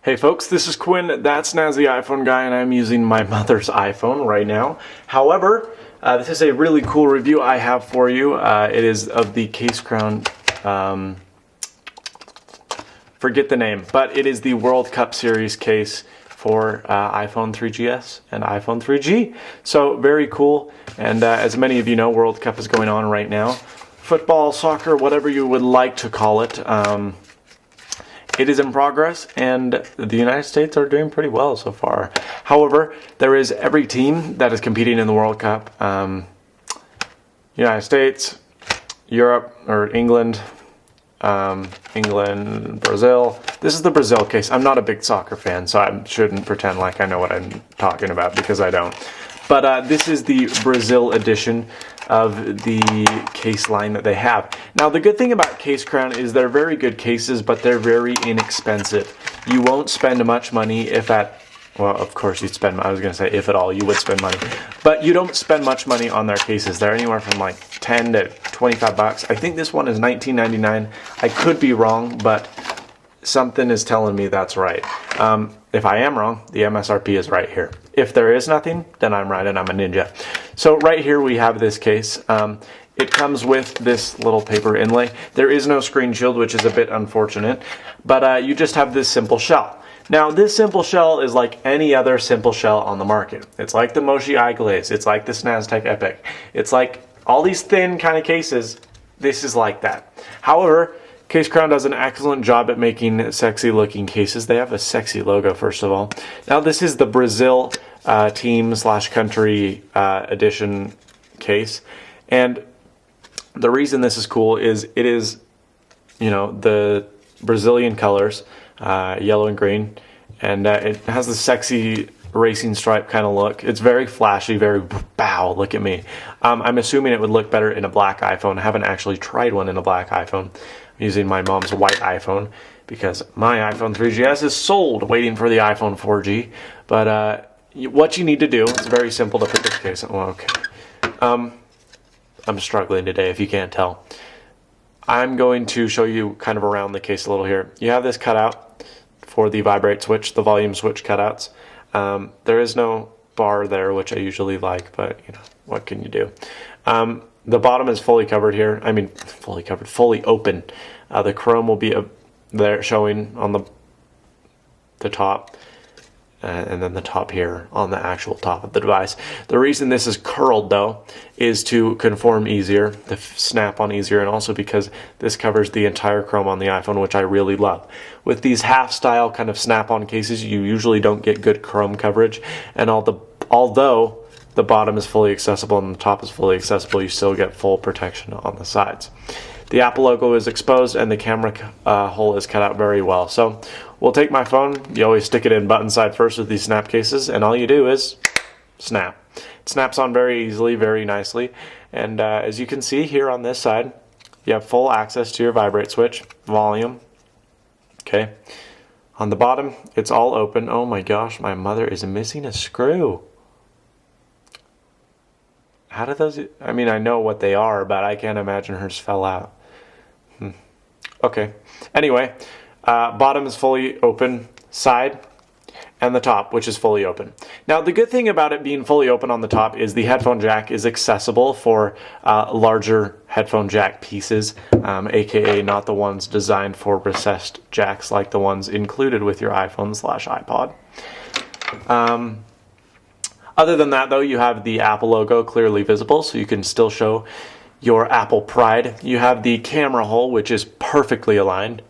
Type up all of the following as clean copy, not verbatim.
Hey folks, this is Quinn, that's Snazzy iPhone Guy, and I'm using my mother's iPhone right now. However, this is a really cool review I have for you. It is of the CaseCrown, forget the name, but it is the World Cup Series case for iPhone 3GS and iPhone 3G. So very cool, and as many of you know, World Cup is going on right now. Football, soccer, whatever you would like to call it. It is in progress, and the United States are doing pretty well so far. However, there is every team that is competing in the World Cup. United States, Europe, or England, Brazil. This is the Brazil case. I'm not a big soccer fan, so I shouldn't pretend like I know what I'm talking about, because I don't. But this is the Brazil edition of the case line that they have. Now, the good thing about CaseCrown is they're very good cases, but they're very inexpensive. You won't spend much money if at, well, of course you'd spend, I was going to say if at all, you would spend money. But you don't spend much money on their cases. They're anywhere from like 10 to 25 bucks. I think this one is $19.99. I could be wrong, but something is telling me that's right. If I am wrong, the MSRP is right here. If there is nothing, then I'm right and I'm a ninja. So right here we have this case. It comes with this little paper inlay. There is no screen shield, which is a bit unfortunate, but you just have this simple shell. Now, this simple shell is like any other simple shell on the market. It's like the Moshi iGlaze. It's like the SnazTech Epic. It's like all these thin kind of cases. This is like that. However, CaseCrown does an excellent job at making sexy looking cases. They have a sexy logo, first of all. Now, this is the Brazil team/country edition case. And the reason this is cool is it is, you know, the Brazilian colors, yellow and green. And it has the sexy racing stripe kind of look. It's very flashy, very bow, look at me. I'm assuming it would look better in a black iPhone. I haven't actually tried one in a black iPhone. I'm using my mom's white iPhone because my iPhone 3GS is sold, waiting for the iPhone 4G. But what you need to do, it's very simple to put this case on. Well, okay. I'm struggling today, if you can't tell. I'm going to show you kind of around the case a little here. You have this cutout for the vibrate switch, the volume switch cutouts. There is no bar there, which I usually like, but you know, what can you do? The bottom is fully covered here. I mean, fully covered, fully open. The chrome will be there showing on the top, and then the top here on the actual top of the device. The reason this is curled, though, is to conform easier, to snap on easier, and also because this covers the entire chrome on the iPhone, which I really love. With these half-style kind of snap-on cases, you usually don't get good chrome coverage, and although the bottom is fully accessible and the top is fully accessible, you still get full protection on the sides. The Apple logo is exposed and the camera hole is cut out very well. So we'll take my phone. You always stick it in button side first with these snap cases, and all you do is snap. It snaps on very easily, very nicely. And as you can see here on this side, you have full access to your vibrate switch, volume. Okay. On the bottom, it's all open. Oh my gosh, my mother is missing a screw. How do those, I mean, I know what they are, but I can't imagine hers fell out. Okay. Anyway, bottom is fully open, side, and the top, which is fully open. Now, the good thing about it being fully open on the top is the headphone jack is accessible for larger headphone jack pieces, aka not the ones designed for recessed jacks like the ones included with your iPhone/iPod. Other than that, though, you have the Apple logo clearly visible, so you can still show your Apple pride. You have the camera hole, which is perfectly aligned.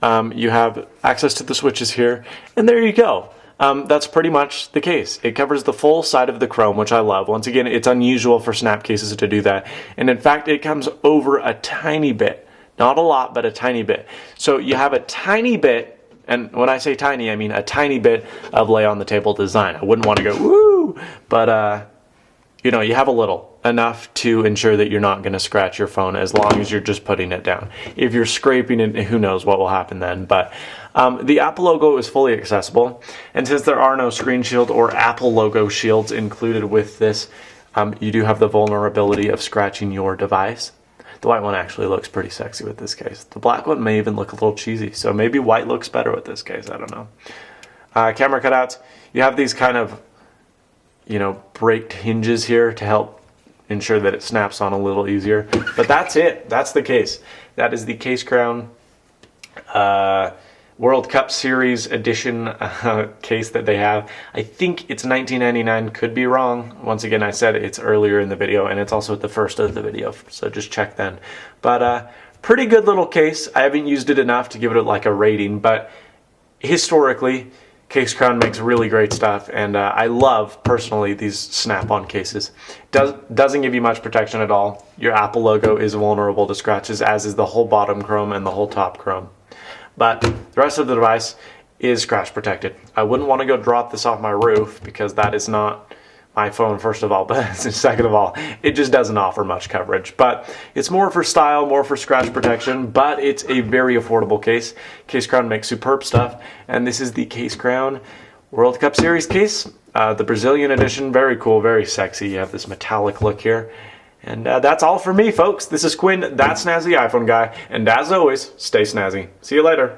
You have access to the switches here, and there you go. That's pretty much the case. It covers the full side of the chrome, which I love. Once again, it's unusual for snap cases to do that. And in fact, it comes over a tiny bit. Not a lot, but a tiny bit. So you have a tiny bit. And when I say tiny, I mean a tiny bit of lay on the table design. I wouldn't want to go, woo! But, you know, you have a little, enough to ensure that you're not going to scratch your phone as long as you're just putting it down. If you're scraping it, who knows what will happen then. But the Apple logo is fully accessible. And since there are no screen shield or Apple logo shields included with this, you do have the vulnerability of scratching your device. The white one actually looks pretty sexy with this case. The black one may even look a little cheesy, so maybe white looks better with this case, I don't know. Camera cutouts, you have these kind of, you know, braked hinges here to help ensure that it snaps on a little easier. But that's it. That's the case. That is the CaseCrown World Cup Series edition case that they have. I think it's $19.99, could be wrong. Once again, I said it's earlier in the video, and it's also at the first of the video, so just check then. But pretty good little case. I haven't used it enough to give it like a rating, but historically, CaseCrown makes really great stuff, and I love, personally, these snap-on cases. Doesn't give you much protection at all. Your Apple logo is vulnerable to scratches, as is the whole bottom chrome and the whole top chrome. But the rest of the device is scratch protected. I wouldn't want to go drop this off my roof, because that is not my phone, first of all, but second of all, it just doesn't offer much coverage. But it's more for style, more for scratch protection, but it's a very affordable case. CaseCrown makes superb stuff, and this is the CaseCrown World Cup Series case. The Brazilian edition, very cool, very sexy. You have this metallic look here. And that's all for me, folks. This is Quinn, that snazzy iPhone guy, and as always, stay snazzy. See you later.